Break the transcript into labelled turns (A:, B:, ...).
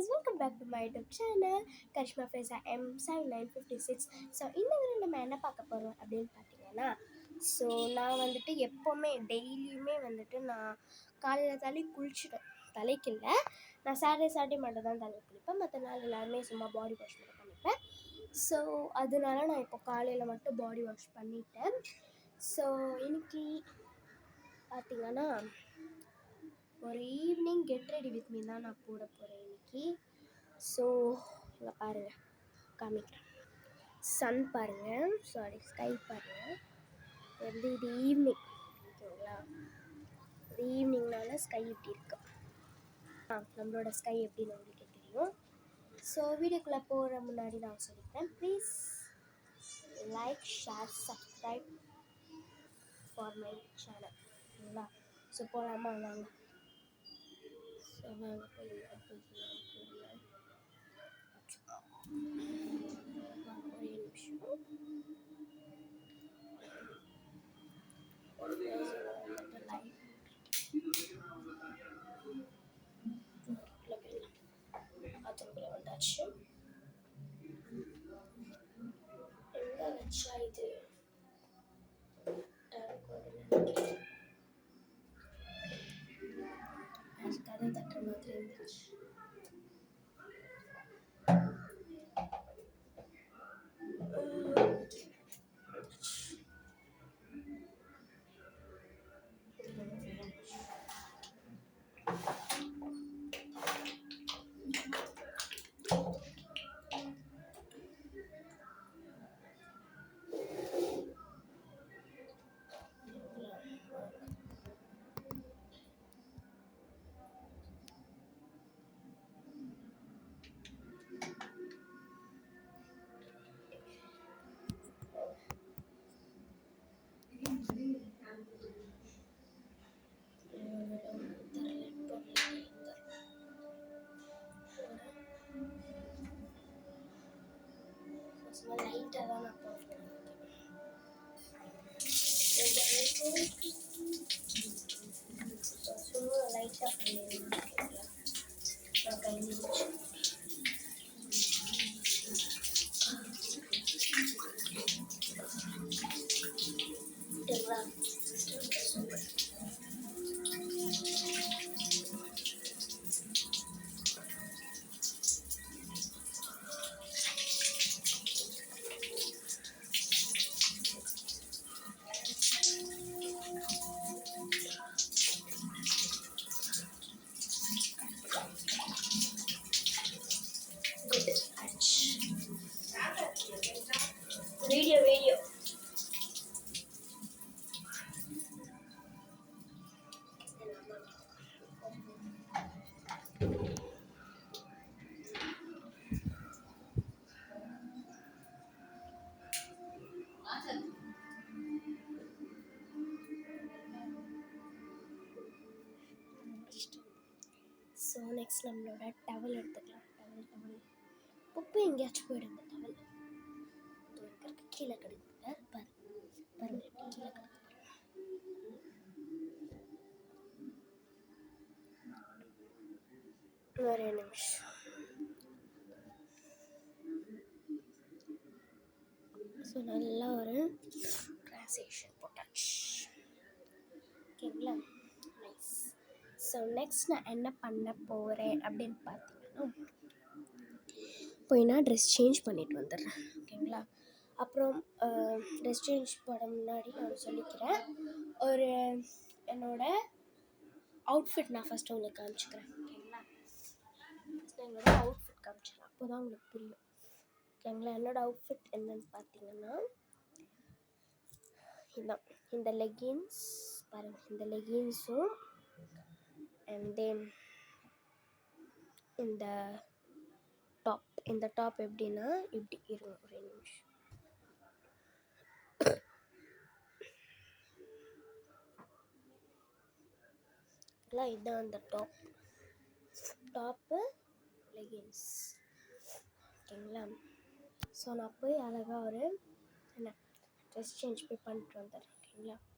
A: guys, welcome back to my YouTube channel Karishma Feza M7956. So இந்த video நம்ம என்ன பார்க்க போகிறோம் அப்படின்னு பார்த்தீங்கன்னா, ஸோ நான் வந்துட்டு எப்போவுமே டெய்லியுமே வந்துட்டு நான் காலையில் குளிச்சுட்டேன். தலைக்கு இல்லை, நான் சாட்டர்டே மட்டும் தான் தலை குளிப்பேன். மற்ற நாள் எல்லாருமே சும்மா பாடி வாஷ் மட்டும் பண்ணிப்பேன். ஸோ அதனால நான் இப்போ காலையில் மட்டும் பாடி வாஷ் பண்ணிட்டேன். ஸோ இன்னைக்கு பார்த்தீங்கன்னா ஒரு evening get ready with me தான் நான் போட போகிறேன் இன்னைக்கு. ஸோ இங்கே பாருங்கள், காமிக்கிறேன். சன் பாருங்கள், ஸ்கை பாருங்கள். வந்து இது ஈவினிங், ஓகேங்களா? இது ஈவினிங்னால ஸ்கை இப்படி இருக்கு. நம்மளோட ஸ்கை எப்படின்னு உங்களுக்கே தெரியும். ஸோ வீடியோக்குள்ளே போகிற முன்னாடி நான் சொல்லிக்கிறேன், please like, share, subscribe for my channel, ஓகேங்களா? ஸோ போகலாமா? வாங்க. ஸோ வாங்க போய் ஒரே நிமிஷம். அதுக்குள்ளே வந்தாச்சு. எங்கே வச்சா இது? கதை தட்டுற மாதிரி இருந்துச்சு. லைட்டாக தான் நான் போட்டேன். சும்மா லைட்டாக பண்ணிடுறேன். நான் கை வீடியோ ஸோ நெக்ஸ்ட் நம்மளோட டவல் எடுத்துக்கலாம். டவல் உப்பு எங்கேயாச்சும் போயிடுங்க. டவல் இருக்கு, கீழே கிடக்குங்க. பாருங்க கீழே கிடக்கு. ஒரே நிமிஷம். ஸோ நல்லா ஒரு ட்ரான்சேக்ஷன் போட்டாச்சு, ஓகேங்களா? நைஸ். ஸோ நெக்ஸ்ட் நான் என்ன பண்ண போகிறேன் அப்படின்னு பார்த்தீங்கன்னா, போய் நான் ட்ரெஸ் சேஞ்ச் பண்ணிட்டு வந்துடுறேன், ஓகேங்களா? அப்புறம் ட்ரெஸ் சேஞ்ச் பண்ண முன்னாடி நான் சொல்லிக்கிறேன், ஒரு என்னோடய அவுட்ஃபிட் நான் ஃபஸ்ட்டு உங்களுக்கு காமிச்சிக்கிறேன், ஓகேங்களா? ஃபஸ்ட்டு என்னோடய அவுட்ஃபிட் காமிச்சிக்கிறேன், அப்போ தான் உங்களுக்கு புரியும், ஓகேங்களா? என்னோடய அவுட்ஃபிட் என்னன்னு பார்த்தீங்கன்னா, இதுதான். இந்த லெகின்ஸ் பாருங்கள், இந்த லெகின்ஸும் அண்ட் தென் இந்த டாப் எப்படின்னா இப்படி இருக்கும். ஒரே நிமிஷம். இதுதான் அந்த டாப்பு லெகின்ஸ், ஓகேங்களா? ஸோ நான் போய் அழகாக ஒரு என்ன ட்ரெஸ் சேஞ்ச் போய் பண்ணிட்டு வந்துடுறேன், ஓகேங்களா?